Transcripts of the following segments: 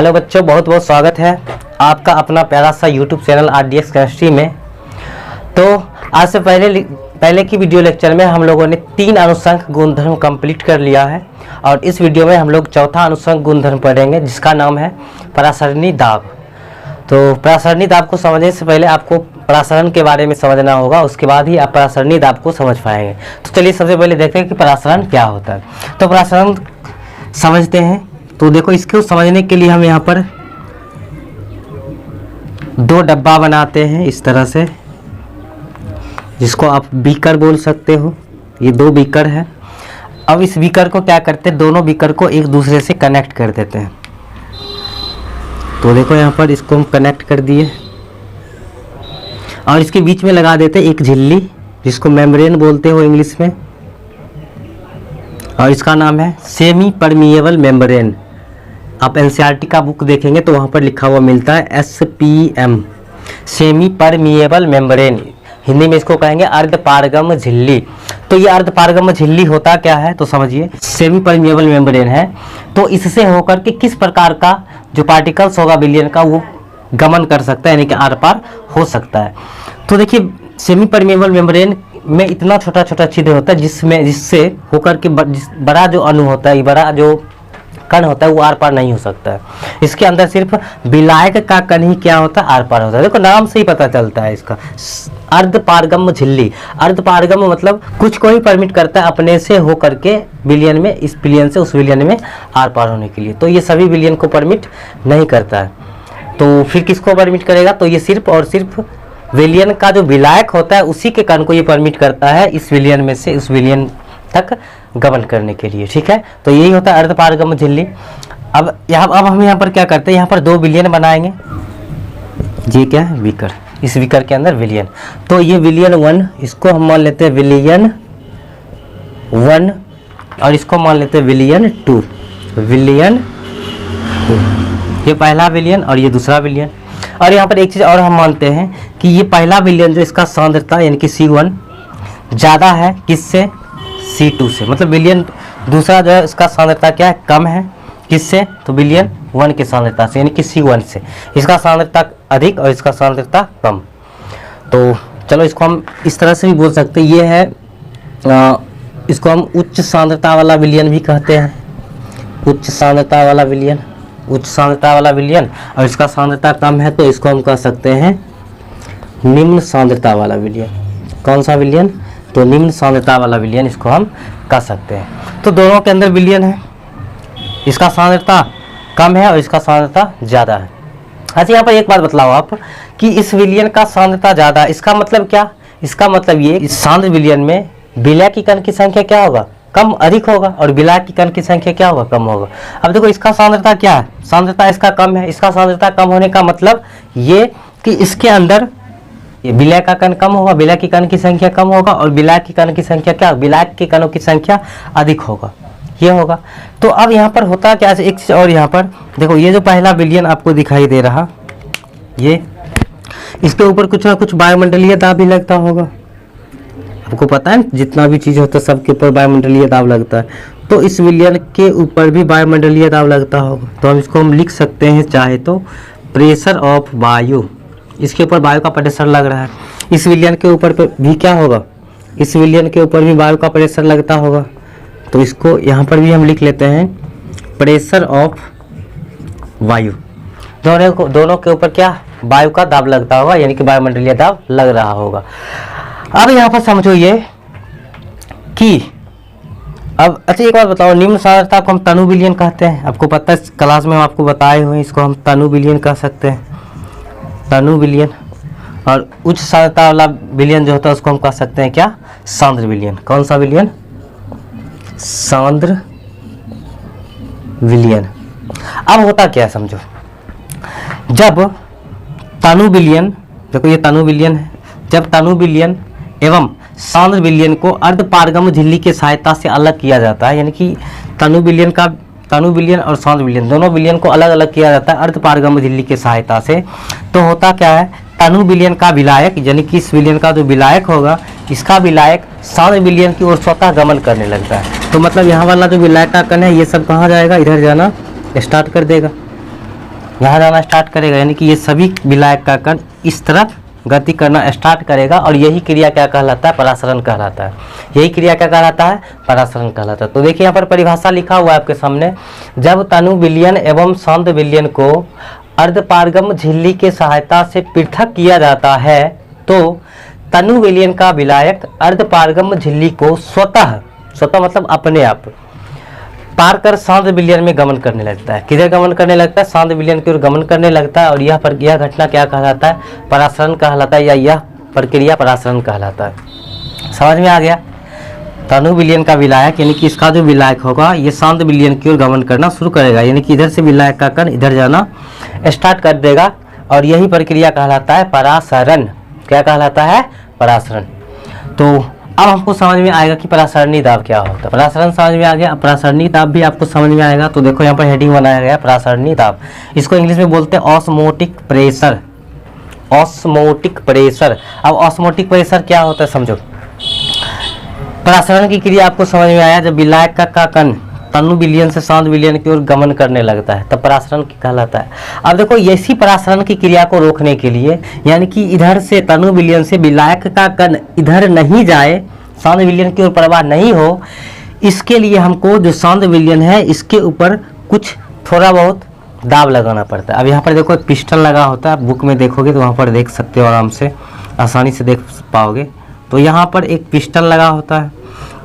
Hello बच्चों, बहुत बहुत स्वागत है आपका अपना प्यारा सा यूट्यूब चैनल RDX केमिस्ट्री में। तो आज से पहले की वीडियो लेक्चर में हम लोगों ने 3 अनुषंग गुणधर्म कंप्लीट कर लिया है और इस वीडियो में हम लोग चौथा अनुषंग गुणधर्म पढ़ेंगे जिसका नाम है परासरणी दाब। तो परासरणी दाब को समझने से पहले आपको परासरण के बारे में समझना होगा, उसके बाद ही आप परासरणी दाब को समझ पाएंगे। तो चलिए सबसे पहले देखते हैं कि परासरण क्या होता है। तो परासरण समझते हैं। तो देखो, इसको समझने के लिए हम यहाँ पर 2 डब्बा बनाते हैं इस तरह से, जिसको आप बीकर बोल सकते हो। ये 2 बीकर है। अब इस बीकर को क्या करते हैं, दोनों बीकर को एक दूसरे से कनेक्ट कर देते हैं। तो देखो यहाँ पर इसको हम कनेक्ट कर दिए और इसके बीच में लगा देते हैं एक झिल्ली, जिसको मेम्ब्रेन बोलते हो इंग्लिश में, और इसका नाम है सेमी परमिएबल मेम्ब्रेन। आप NCERT का बुक देखेंगे तो वहाँ पर लिखा हुआ मिलता है SPM, semi permeable membrane. Hindi में इसको कहेंगे अर्धपारगम झिल्ली। तो ये अर्धपारगम झिल्ली होता क्या है, तो समझिए सेमी परमिएबल मेम्ब्रेन है। तो इससे होकर के किस प्रकार का जो पार्टिकल्स होगा विलयन का, वो गमन कर सकता है, यानी कि आर पार हो सकता है। तो देखिए, सेमी परमिएबल मेम्ब्रेन में इतना छोटा छोटा छिद्र होता है जिससे होकर के बड़ा जो अणु होता है, बड़ा जो कण होता है, वो आर पार नहीं हो सकता है। इसके अंदर सिर्फ विलायक का कण ही क्या होता है, आर पार होता है। देखो, नाम से ही पता चलता है इसका, अर्धपारगम झिल्ली। अर्धपारगम मतलब कुछ को ही परमिट करता है अपने से होकर के विलयन में, इस विलयन से उस विलयन में आर पार होने के लिए। तो ये सभी विलयन को परमिट नहीं करता है। तो फिर किसको परमिट करेगा, तो ये सिर्फ और सिर्फ विलयन का जो विलायक होता है उसी के कण को ये परमिट करता है इस विलयन में से उस विलयन तक गमन करने के लिए। ठीक है, तो यही होता है अर्धपारगम झिल्ली। अब हम यहाँ पर क्या करते हैं, यहाँ पर 2 विलयन बनाएंगे। ये क्या है, बीकर। इस बीकर के अंदर विलयन। तो ये विलयन 1, इसको हम मान लेते हैं विलयन 1 और इसको मान लेते हैं विलयन 2। विलयन 2, ये पहला विलयन और ये दूसरा विलयन। और यहाँ पर एक चीज़ और हम मानते हैं कि ये पहला विलयन जो इसका सांद्रता यानी कि C1 ज़्यादा है किससे, C2 से। मतलब विलयन दूसरा जो है उसका सांद्रता क्या है, कम है किससे, तो विलयन 1 के सांद्रता से, यानी कि C1 से। इसका सांद्रता अधिक और इसका सांद्रता कम। तो चलो, इसको हम इस तरह से भी बोल सकते हैं, ये है इसको हम उच्च सांद्रता वाला विलयन भी कहते हैं। उच्च सांद्रता वाला विलयन, उच्च सांद्रता वाला विलयन, और इसका सांद्रता कम है तो इसको हम कह सकते हैं निम्न सांद्रता वाला विलयन। कौन सा विलयन, तो निम्न सांद्रता वाला विलयन इसको हम कह सकते हैं। तो दोनों के अंदर विलयन है, इसका सांद्रता कम है और इसका सांद्रता ज़्यादा है। अच्छा, यहाँ पर एक बात बतलाओ आप कि इस विलयन का सांद्रता ज़्यादा, इसका मतलब क्या, इसका मतलब ये इस सांद्र विलयन में विलय की कण की संख्या क्या होगा, कम अधिक होगा, और विलय की कण की संख्या क्या होगा, कम होगा। अब देखो, इसका सांद्रता क्या है, सांद्रता इसका कम है। इसका सांद्रता कम होने का मतलब ये कि इसके अंदर ये विलय का कण कम होगा, विलय की कण की संख्या कम होगा, और विलय की कण की संख्या क्या, विलय के कणों की संख्या अधिक होगा, ये होगा। तो अब यहाँ पर होता क्या, एक चीज़ और यहाँ पर देखो, ये जो पहला विलयन आपको दिखाई दे रहा, ये इसके ऊपर कुछ ना कुछ वायुमंडलीय दाब भी लगता होगा। आपको पता है जितना भी चीज़ होता है सबके ऊपर वायुमंडलीय दाब लगता है। तो इस विलयन के ऊपर भी वायुमंडलीय दाब लगता होगा। तो हम इसको हम लिख सकते हैं चाहे तो प्रेशर ऑफ वायु। इसके ऊपर वायु का प्रेशर लग रहा है। इस विलयन के ऊपर भी क्या होगा, इस विलयन के ऊपर भी वायु का प्रेशर लगता होगा। तो इसको यहाँ पर भी हम लिख लेते हैं प्रेशर ऑफ वायु। दोनों के ऊपर क्या, वायु का दाब लगता होगा, यानी कि वायुमंडलीय दाब लग रहा होगा। अब यहाँ पर समझो ये कि अब अच्छा, एक बात बताओ, निम्न सांद्रता को हम तनु विलयन कहते हैं। आपको पता है, क्लास में हम आपको बताए हुए, इसको हम तनु विलयन कह सकते हैं, तनु विलयन। और उच्च सांद्रता वाला विलयन जो होता है उसको हम कह सकते हैं क्या, सांद्र विलयन। कौन सा विलयन, सांद्र विलयन। अब होता क्या है समझो, जब तनु विलयन, देखो ये तनु विलयन है, जब तनु विलयन एवं सांद्र विलयन को अर्धपारगम झिल्ली की सहायता से अलग किया जाता है, यानी कि तनु विलयन और सांद्र विलयन दोनों विलयन को अलग अलग किया जाता है अर्धपारगम झिल्ली की सहायता से। तो होता क्या है, तनु विलयन का विलायक, यानी कि इस विलयन का जो विलायक होगा, इसका विलायक सांद्र विलयन की ओर स्वतः गमन करने लगता है। तो मतलब यहाँ वाला जो विलायक का कण है, ये सब कहाँ जाएगा, इधर जाना स्टार्ट कर देगा। यहाँ जाना स्टार्ट करेगा, यानी कि ये सभी विलायक का कण इस तरफ गति करना स्टार्ट करेगा और यही क्रिया क्या कहलाता है? परासरण कहलाता है। यही क्रिया क्या कहलाता है? परासरण कहलाता है। तो देखिए यहाँ पर परिभाषा लिखा हुआ है आपके सामने, जब तनु विलयन एवं सांद्र विलयन को अर्धपारगम झिल्ली के सहायता से पृथक किया जाता है तो तनु विलयन का विलायक अर्धपारगम झिल्ली को स्वतः मतलब अपने आप पार कर सांद्र विलयन में गमन करने लगता है। किधर गमन करने लगता है? सांद्र विलयन की ओर गमन करने लगता है और यह घटना क्या कहलाता है? परासरण कहलाता है, या यह प्रक्रिया परासरण कहलाता है। समझ में आ गया? तनु विलयन का विलायक यानी कि इसका जो विलायक होगा ये सांद्र विलयन की ओर गमन करना शुरू करेगा, यानी कि इधर से विलायक का कण इधर जाना स्टार्ट कर देगा और यही प्रक्रिया कहलाता है परासरण। क्या कहलाता है? परासरण। तो अब हमको समझ में आएगा कि परासरणी दाब क्या होता है। परासरण समझ में आ गया, परासरणी दाब भी आपको समझ में आएगा। तो देखो यहाँ पर हेडिंग बनाया गया परासरणी दाब, इसको इंग्लिश में बोलते हैं ऑस्मोटिक प्रेशर। Osmotic pressure. अब ऑस्मोटिक प्रेशर क्या होता है समझो। परासरण की क्रिया आपको समझ में आया, जब विलायक का कण तनु विलयन से सांद्र विलयन की ओर गमन करने लगता है तब परासरण कहलाता है। अब देखो ऐसी परासरण की क्रिया को रोकने के लिए, यानी कि इधर से तनु विलयन से विलायक का कण इधर नहीं जाए, सांद्र विलयन की ओर प्रवाह नहीं हो, इसके लिए हमको जो सांद्र विलयन है इसके ऊपर कुछ थोड़ा बहुत दाब लगाना पड़ता है। अब यहाँ पर देखो एक पिस्टन लगा होता है, बुक में देखोगे तो वहाँ पर देख सकते हो, आराम से आसानी से देख पाओगे। तो यहाँ पर एक पिस्टन लगा होता है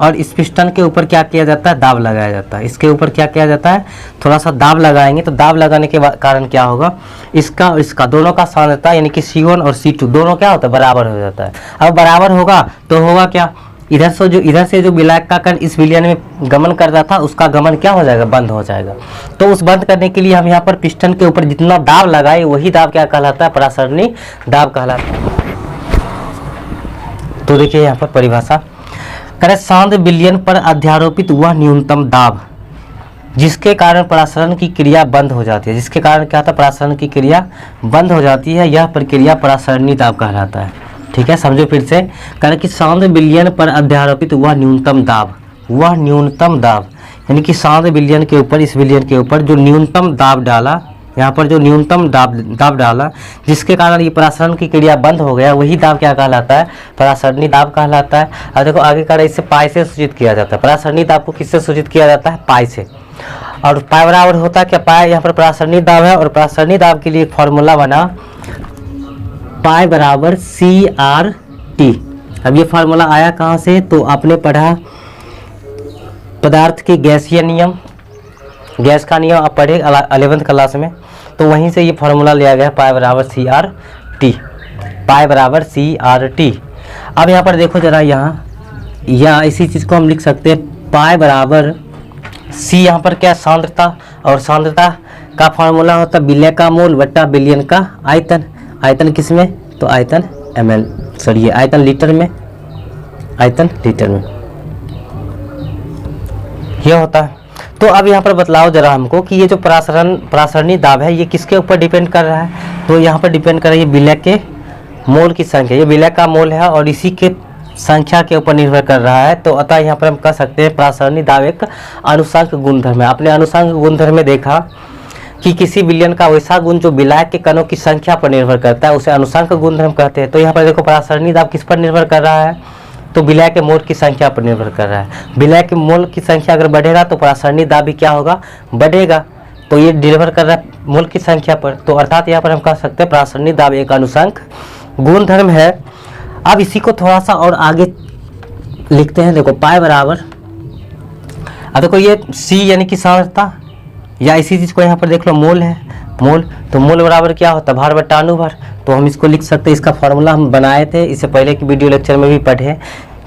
और इस पिस्टन के ऊपर क्या किया जाता है? दाब लगाया जाता है। इसके ऊपर क्या किया जाता है? थोड़ा सा दाब लगाएंगे तो दाब लगाने के कारण क्या होगा? इसका और इसका दोनों का सांद्रता यानी कि C1 और C2 दोनों क्या होता है? बराबर हो जाता है। अब बराबर होगा तो होगा क्या? इधर से जो विलायक का कण इस विलयन में गमन करता था उसका गमन क्या हो जाएगा? बंद हो जाएगा। तो उस बंद करने के लिए हम यहाँ पर पिस्टन के ऊपर जितना दाब लगाए वही दाब क्या कहलाता है? परासरणी दाब कहलाता है। तो देखिए यहाँ पर परिभाषा करे, सांद्र विलयन पर अध्यारोपित वह न्यूनतम दाब जिसके कारण परासरण की क्रिया बंद हो जाती है। जिसके कारण क्या होता है? परासरण की क्रिया बंद हो जाती है, यह प्रक्रिया परासरणी दाब कहलाता है। ठीक है, समझो फिर से। करे कि सांद्र विलयन पर अध्यारोपित वह न्यूनतम दाब यानी कि सांद्र विलयन के ऊपर, इस विलयन के ऊपर जो न्यूनतम दाब डाला, यहाँ पर जो न्यूनतम दाब डाला जिसके कारण ये परासरण की क्रिया बंद हो गया, वही दाब क्या कहलाता है? परासरणी दाब कहलाता है। और देखो आगे का इसे पाई से सूचित किया जाता है। परासरणी दाब को किससे सूचित किया जाता है? पाई से। और पाई बराबर होता है क्या? पाई यहाँ पर परासरणी दाब है और परासरणी दाब के लिए एक फॉर्मूला बना, पाई बराबर CRT। अब ये फार्मूला आया कहाँ से? तो आपने पढ़ा पदार्थ के गैसीय नियम, गैस का नियम आप पढ़े 11th क्लास में, तो वहीं से ये फार्मूला लिया गया, पाई बराबर CRT। पाई बराबर CRT। अब यहाँ पर देखो जरा, यहाँ इसी चीज़ को हम लिख सकते हैं, पाई बराबर C यहाँ पर क्या? सांद्रता, और सांद्रता का फार्मूला होता है विलय का मोल बट्टा विलयन का आयतन। आयतन किस में? तो आयतन ml, सॉरी आयतन लीटर में, आयतन लीटर में यह होता है। तो अब यहाँ पर बतलाओ जरा हमको कि ये जो परासरणी दाब है ये किसके ऊपर डिपेंड कर रहा है? तो यहाँ पर डिपेंड कर रही है विलय के मोल की संख्या। ये विलय का मोल है और इसी के संख्या के ऊपर निर्भर कर रहा है। तो अतः यहाँ पर हम कह सकते हैं परासरणी दाब एक अनुसांक गुणधर्म है। आपने अनुसांक गुणधर्म में देखा कि किसी विलयन का वैसा गुण जो विलायक के कणों की संख्या पर निर्भर करता है उसे अनुसांक गुणधर्म कहते हैं। तो यहाँ पर देखो परासरणी दाब किस पर निर्भर कर रहा है? तो विलय के मोल की संख्या पर निर्भर कर रहा है। विलय के मोल की संख्या अगर बढ़ेगा तो परासरणी दाब भी क्या होगा? बढ़ेगा। तो ये निर्भर कर रहा है मोल की संख्या पर। तो अर्थात यहाँ पर हम कह सकते हैं परासरणी दाब एक अनुसांक गुणधर्म है। अब इसी को थोड़ा सा और आगे लिखते हैं। देखो पाई बराबर, अब देखो ये C यानी कि सांद्रता, या इसी चीज़ को यहाँ पर देख लो मोल है, मोल। तो मोल बराबर क्या होता है? भार बट्टा अनुभार। तो हम इसको लिख सकते हैं, इसका फॉर्मूला हम बनाए थे, इससे पहले की वीडियो लेक्चर में भी पढ़े।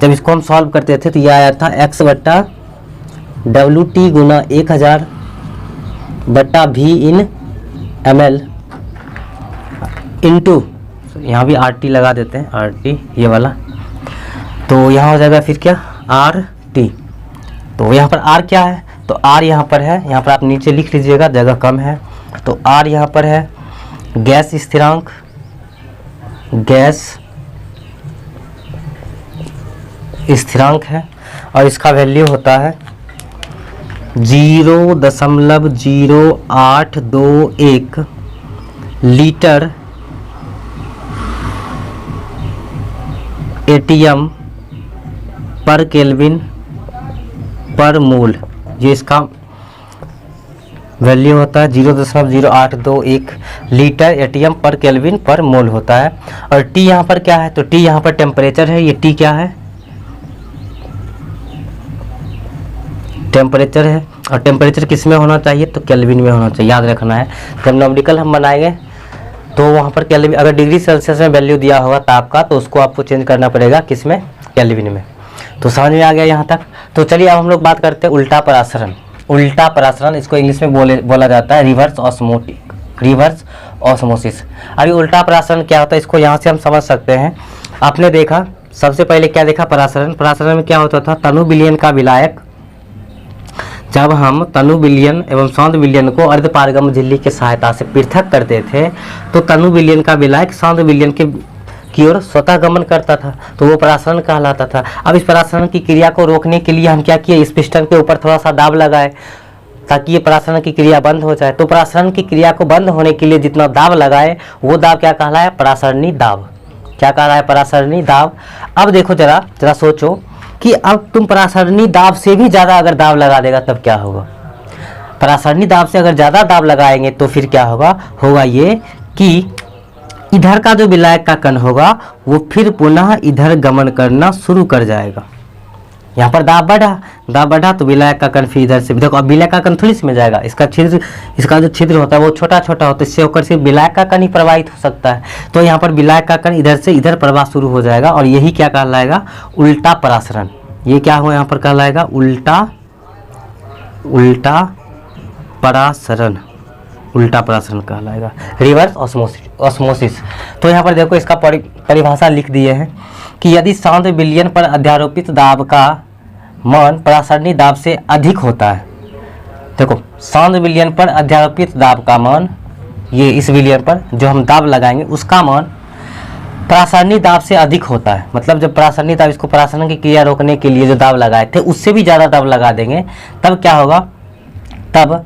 जब इसको हम सॉल्व करते थे तो यह आया था x बट्टा WT गुना 1000 बट्टा V इन ml इंटू, यहाँ भी RT लगा देते हैं, RT ये वाला। तो यहाँ हो जाएगा फिर क्या? RT। तो यहाँ पर R क्या है? तो R यहाँ पर है, यहाँ पर आप नीचे लिख लीजिएगा, जगह कम है। तो R यहाँ पर है गैस स्थिरांक, गैस स्थिरांक है और इसका वैल्यू होता है 0.0821 लीटर एटीएम पर केल्विन पर मोल, ये इसका वैल्यू होता है 0.0821 लीटर एटीएम पर केल्विन पर मोल होता है। और टी यहाँ पर क्या है, तो टी यहाँ पर टेम्परेचर है, ये टी क्या है, टेम्परेचर है। और टेम्परेचर किस में होना चाहिए, तो केल्विन में होना चाहिए, याद रखना है। जब न्यूमेरिकल हम बनाएंगे तो वहाँ पर केल्विन, अगर डिग्री सेल्सियस में वैल्यू दिया होगा ताप का, तो उसको आपको चेंज करना पड़ेगा किस में, केल्विन में। तो समझ में आ गया यहाँ तक। तो चलिए अब हम लोग बात करते हैं उल्टा परासरण। उल्टा परासरण, इसको इंग्लिश में बोला जाता है रिवर्स ऑस्मोसिस। अभी उल्टा परासरण क्या होता है, इसको यहाँ से हम समझ सकते हैं। आपने देखा सबसे पहले क्या देखा, परासरण में क्या होता था, तनु विलयन का विलायक, जब हम तनु विलयन एवं सौंद विलयन को अर्धपारगम झिल्ली की सहायता से पृथक करते थे, तो तनु विलयन का विलायक सौंद विलयन की ओर स्वतः गमन करता था, तो वो परासरण कहलाता था। अब इस परासरण की क्रिया को रोकने के लिए हम क्या किए, इस पिस्टन के ऊपर थोड़ा सा दाब लगाए ताकि ये परासरण की क्रिया बंद हो जाए। तो परासरण की क्रिया को बंद होने के लिए जितना दाब लगाए वो दाब क्या कहलाया, परासरणी दाब। क्या कह रहा है, परासरणी दाब। अब देखो जरा सोचो कि अब तुम परासरणी दाब से भी ज़्यादा अगर दाब लगा देगा तब क्या होगा। परासरणी दाब से अगर ज़्यादा दाब लगाएंगे तो फिर क्या होगा ये कि इधर का जो विलायक का कण होगा वो फिर पुनः इधर गमन करना शुरू कर जाएगा। यहाँ पर दाब बढ़ा तो विलायक का कण फिर इधर से, देखो अब विलायक का कण थोड़ी इसमें जाएगा, इसका जो छिद्र होता है वो छोटा छोटा होता है, इससे होकर सिर्फ विलायक का कण ही प्रवाहित हो सकता है। तो यहाँ पर विलायक का कण इधर से इधर प्रवाह शुरू हो जाएगा और यही क्या कहलाएगा, उल्टा परासरण। ये क्या हो यहाँ पर कहलाएगा, उल्टा परासरण कहलाएगा, रिवर्स ऑस्मोसिस। तो यहाँ पर देखो इसका परिभाषा लिख दिए हैं कि यदि सौंद विलयन पर अध्यारोपित दाब का मान परासरणी दाब से अधिक होता है, देखो सौंद विलयन पर अध्यारोपित दाब का मान, ये इस विलयन पर जो हम दाब लगाएंगे उसका मान परासरणी दाब से अधिक होता है, मतलब जब परासरणी दाब, इसको परासरण की क्रिया रोकने के लिए जो दाब लगाए थे उससे भी ज़्यादा दाब लगा देंगे, तब क्या होगा, तब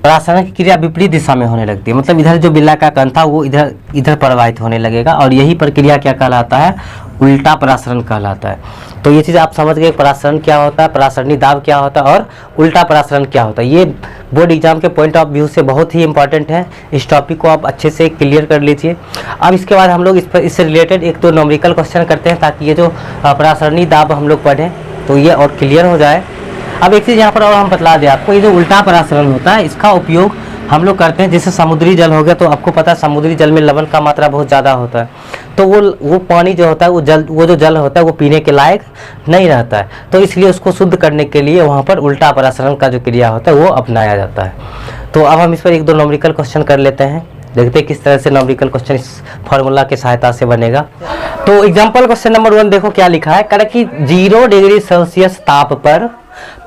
परासरण की क्रिया विपरीत दिशा में होने लगती है। मतलब इधर जो विलायक का कण था वो इधर प्रवाहित होने लगेगा और यही प्रक्रिया क्या कहलाता है, उल्टा परासरण कहलाता है। तो ये चीज़ आप समझ गए, परासरण क्या होता है, परासरणी दाब क्या होता है और उल्टा परासरण क्या होता है। ये बोर्ड एग्जाम के पॉइंट ऑफ व्यू से बहुत ही इंपॉर्टेंट है। इस टॉपिक को आप अच्छे से क्लियर कर लीजिए। अब इसके बाद हम लोग इससे रिलेटेड एक दो न्यूमेरिकल क्वेश्चन करते हैं ताकि ये जो परासरणी दाब हम लोग पढ़ें तो ये और क्लियर हो जाए। अब एक चीज़ यहाँ पर और हम बतला दें आपको, ये जो उल्टा परासरण होता है इसका उपयोग हम लोग करते हैं, जैसे समुद्री जल हो गया, तो आपको पता है समुद्री जल में लवण का मात्रा बहुत ज़्यादा होता है, तो वो पानी जो होता है वो जो जल होता है वो पीने के लायक नहीं रहता है, तो इसलिए उसको शुद्ध करने के लिए वहाँ पर उल्टा परासरण का जो क्रिया होता है वो अपनाया जाता है। तो अब हम इस पर एक दो न्यूमेरिकल क्वेश्चन कर लेते हैं, देखते हैं किस तरह से न्यूमेरिकल क्वेश्चन इस फॉर्मूला की सहायता से बनेगा। तो एग्जाम्पल क्वेश्चन नंबर 1 देखो क्या लिखा है, कह कि 0 डिग्री सेल्सियस ताप पर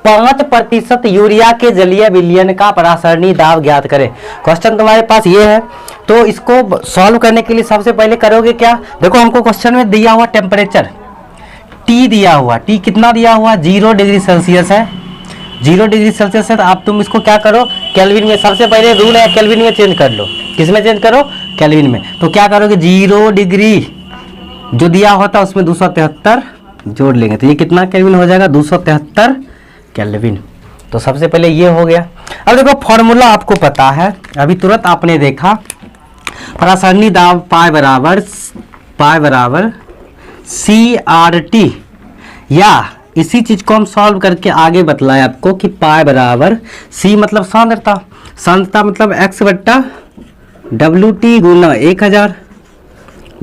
5% यूरिया के जलीय विलयन का परासरणी दाब ज्ञात करें। क्वेश्चन तुम्हारे पास ये है, तो इसको सॉल्व करने के लिए सबसे पहले करोगे क्या, देखो हमको क्वेश्चन में दिया हुआ टेम्परेचर T दिया हुआ, T कितना दिया हुआ, 0 डिग्री सेल्सियस है, 0 डिग्री सेल्सियस है। तो आप तुम इसको क्या करो, केल्विन में, सबसे पहले रूल है केल्विन में चेंज कर लो। किस में चेंज करो, केल्विन में। तो क्या करोगे, 0 डिग्री जो दिया होता है उसमें 273 जोड़ लेंगे, तो ये कितना केल्विन हो जाएगा, 273 केल्विन। तो सबसे पहले ये हो गया। अब देखो फॉर्मूला आपको पता है, अभी तुरंत आपने देखा, परासरणी दाब पाई बराबर CRT, या इसी चीज को हम सॉल्व करके आगे बतलाए आपको कि पाई बराबर C मतलब सांद्रता मतलब X बट्टा WT गुना 1000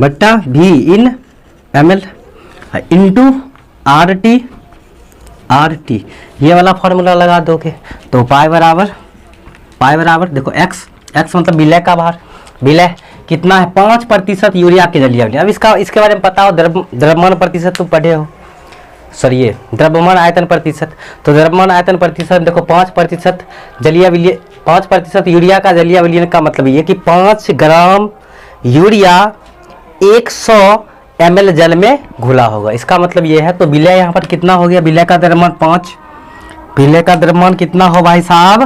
बट्टा V इन ml इंटू RT, ये वाला फॉर्मूला लगा दोगे तो पाई बराबर देखो x मतलब विलय का भार, विलय कितना है, 5% यूरिया के जलीय विलयन। अब इसके बारे में पता हो, द्रव्यमान प्रतिशत तुम पढ़े हो, सॉरी ये द्रव्यमान आयतन प्रतिशत। तो द्रव्यमान आयतन प्रतिशत देखो 5% जलीय विलयन, 5% यूरिया का जलीय विलयन का मतलब ये कि 5 ग्राम यूरिया 100 ml जल में घुला होगा, इसका मतलब ये है। तो विलय यहाँ पर कितना हो गया, विलय का द्रव्यमान 5, विलय का द्रव्यमान कितना हो भाई साहब,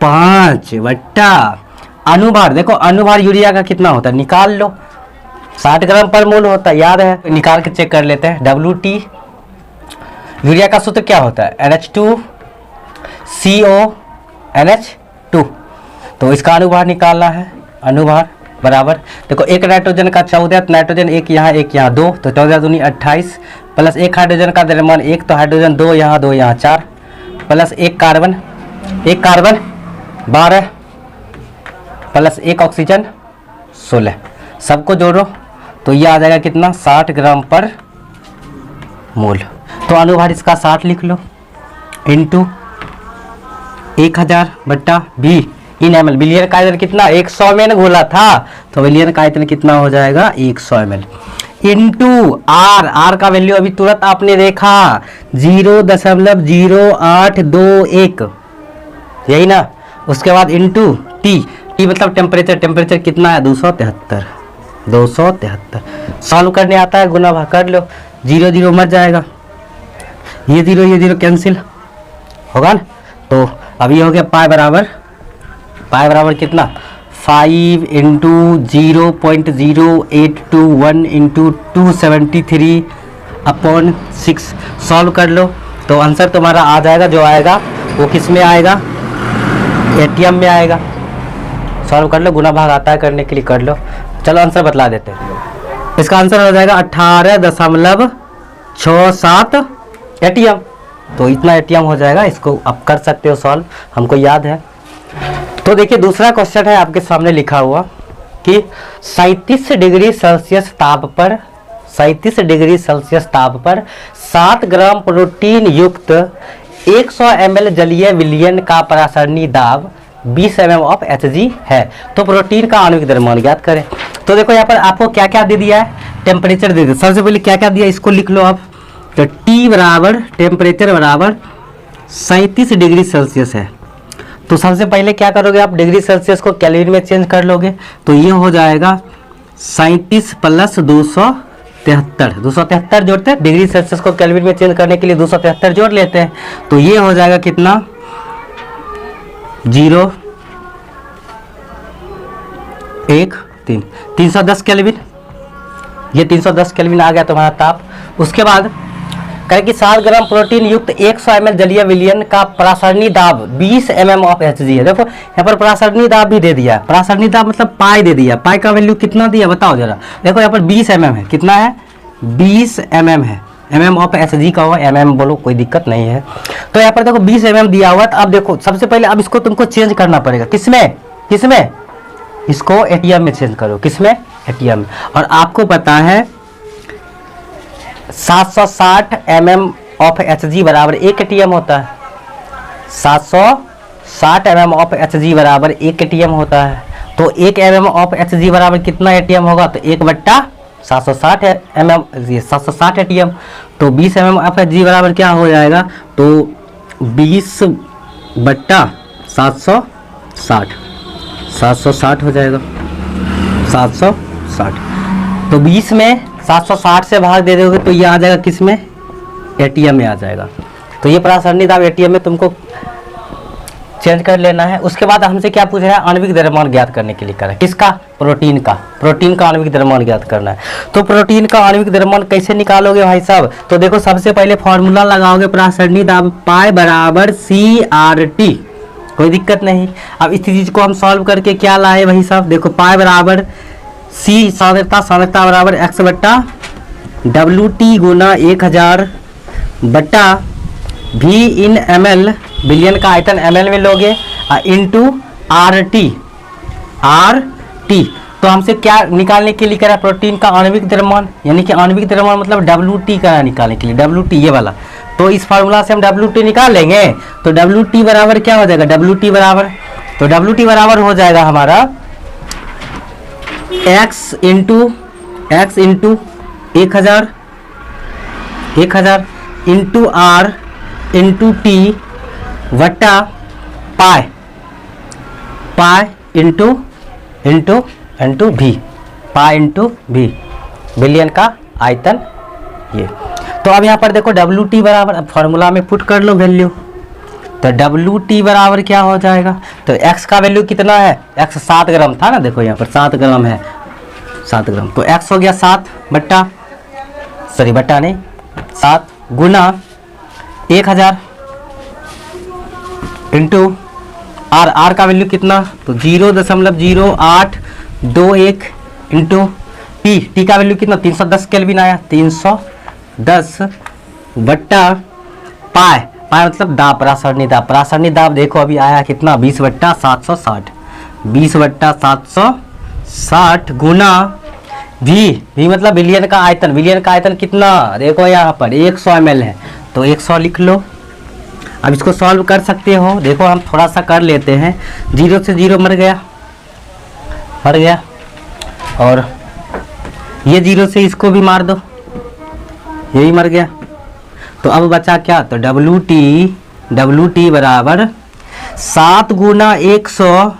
5 बट्टा अनुभार, देखो अनुभार यूरिया का कितना होता है निकाल लो, 60 ग्राम पर मोल होता है, याद है, निकाल के चेक कर लेते हैं। WT यूरिया का सूत्र क्या होता है NH2CO NH2, तो इसका अनुभार निकालना है। अनुभार बराबर देखो एक नाइट्रोजन का 14, नाइट्रोजन एक यहाँ 2, तो 14 दूनी 28, प्लस एक हाइड्रोजन का द्रव्यमान 1, तो हाइड्रोजन 2 यहाँ 4, प्लस एक कार्बन 12, प्लस एक ऑक्सीजन 16, सबको जोड़ो तो ये आ जाएगा कितना 60 ग्राम पर मोल। तो अनुभार इसका 60 लिख लो इंटू 1000 बट्टा बी इन ml। विलियन का आयतन कितना 100 में घोला था, तो विलियन का आयतन कितना हो जाएगा 100 ml इंटू आर का वैल्यू अभी तुरंत आपने देखा 0.0821, यही ना। उसके बाद इंटू टी मतलब टेम्परेचर, टेम्परेचर कितना है 273। सॉल्व करने आता है, गुना भाग कर लो, 0 0 मर जाएगा, ये 0 कैंसिल होगा ना। तो अभी हो गया पाई बराबर कितना 5 इंटू 0.0821 इंटू 273/6। सॉल्व कर लो तो आंसर तुम्हारा आ जाएगा, जो आएगा वो किस में आएगा ATM में आएगा। सॉल्व कर लो, गुना भाग आता है करने के लिए कर लो। चलो आंसर बतला देते हैं, इसका आंसर हो जाएगा 18.67 ATM। तो इतना ATM हो जाएगा, इसको आप कर सकते हो सॉल्व, हमको याद है। तो देखिए दूसरा क्वेश्चन है आपके सामने लिखा हुआ कि 37 डिग्री सेल्सियस ताप पर 7 ग्राम प्रोटीन युक्त 100 ml जलीय विलयन का परासरणी दाब 20 mm ऑफ Hg है, तो प्रोटीन का आणविक द्रव्यमान ज्ञात करें। तो देखो यहाँ पर आपको क्या क्या दे दिया है, टेम्परेचर दे दिया, सबसे पहले क्या क्या दिया इसको लिख लो आप। तो T बराबर टेम्परेचर बराबर 37 डिग्री सेल्सियस है, तो सबसे पहले क्या करोगे आप डिग्री सेल्सियस को केल्विन में चेंज कर लोगे, तो ये हो जाएगा 37 प्लस 273 जोड़ते हैं, डिग्री सेल्सियस को केल्विन में चेंज करने के लिए 273 जोड़ लेते हैं, तो ये हो जाएगा कितना 0 1 3 310 केल्विन, ये 310 केल्विन आ गया तुम्हारा ताप। उसके बाद कहें कि 7 ग्राम प्रोटीन युक्त 100 ml जलीय विलयन का परासरणी दाब 20 mm ऑफ Hg है। देखो यहाँ पर परासरणी दाब भी दे दिया, परासरणी दाब मतलब पाई दे दिया, पाई का वैल्यू कितना दिया बताओ जरा। देखो यहाँ पर 20 mm है, कितना है 20 mm है, mm ऑफ Hg का हुआ, mm बोलो कोई दिक्कत नहीं है। तो यहाँ पर देखो 20 mm दिया हुआ, अब देखो सबसे पहले अब इसको तुमको चेंज करना पड़ेगा, किसमें इसको ATM में चेंज करो, किसमें ATM में। और आपको पता है 760 mm ऑफ Hg बराबर 1 ATM होता है, 760 mm ऑफ Hg बराबर 1 ATM होता है। तो 1 mm ऑफ Hg बराबर कितना ATM होगा, तो 1/760 mm, 760 ATM। तो 20 mm ऑफ Hg बराबर क्या हो जाएगा, तो 20/760 हो जाएगा, 760। तो 20 में 760 से भाग दे दोगे तो ये आ जाएगा किस में ATM में आ जाएगा। तो ये परासरणी दाब ATM में तुमको चेंज कर लेना है। उसके बाद हमसे क्या पूछ रहा है, आणविक द्रव्यमान ज्ञात करने के लिए करा, किसका प्रोटीन का आणविक द्रव्यमान ज्ञात करना है। तो प्रोटीन का आणविक द्रव्यमान कैसे निकालोगे भाई साहब, तो देखो सबसे पहले फॉर्मूला लगाओगे परासरणी दाब पाई बराबर CRT, कोई दिक्कत नहीं। अब इस चीज को हम सॉल्व करके क्या लाए भाई साहब, देखो पाई बराबर C सांद्रता बराबर x बट्टा WT गुना 1000 बट्टा V इन ml, बिलियन का आयतन ml में लोगे, इंटू RT। तो हमसे क्या निकालने के लिए करा, प्रोटीन का आणविक द्रव्यमान, यानी कि आणविक द्रव्यमान मतलब WT का निकालने के लिए, WT ये वाला। तो इस फार्मूला से हम WT निकाल लेंगे, तो WT बराबर क्या हो जाएगा, WT बराबर हो जाएगा हमारा x into 1000 into R into T वट्टा pi into V, pi into V, billion का आयतन ये। तो अब यहाँ पर देखो WT बराबर, अब फॉर्मूला में पुट कर लो वैल्यू, तो तो डब्ल्यू टी बराबर क्या हो जाएगा, तो एक्स का वैल्यू कितना है, एक्स 7 ग्राम था ना, देखो यहाँ पर 7 ग्राम है, 7 ग्राम, तो एक्स हो गया 7 बट्टा, सॉरी बट्टा नहीं 7 गुना 1000 इंटू आर, आर का वैल्यू कितना, तो 0.0821 इंटू टी, टी का वैल्यू कितना 310 केल्विन आया, 310 बट्टा पाए, पाए मतलब दाब, परासरणी दाब, परासरणी दाब देखो अभी आया कितना 20/760, 20/760 गुना भी मतलब विलियन का आयतन, विलियन का आयतन कितना देखो यहाँ पर 100 ml है, तो 100 लिख लो। अब इसको सॉल्व कर सकते हो, देखो हम थोड़ा सा कर लेते हैं, 0 से 0 मर गया, और ये 0 से इसको भी मार दो, ये भी मर गया, तो अब बचा क्या, तो डब्ल्यू टी बराबर 7 गुना 100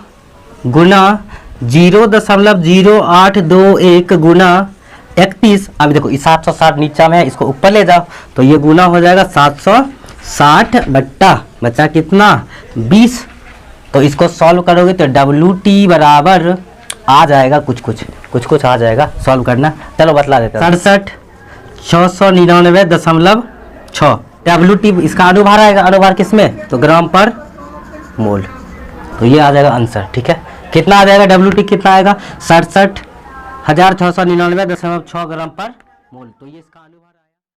गुना 0.0821 गुना 31, अब देखो 760 नीचा में है, इसको ऊपर ले जाओ, तो ये गुना हो जाएगा 760 बट्टा बचा कितना 20, तो इसको सॉल्व करोगे तो डब्ल्यू टी बराबर आ जाएगा कुछ आ जाएगा, सॉल्व करना, चलो बतला देते हैं, 67,699.6 डब्ल्यू टी, इसका अनुभार आएगा, अनुभार किसमें, तो ग्राम पर मोल, तो ये आ जाएगा आंसर, ठीक है, कितना आ जाएगा डब्ल्यू टी कितना आएगा 67,699.6 ग्राम पर मोल, तो ये इसका अनुभार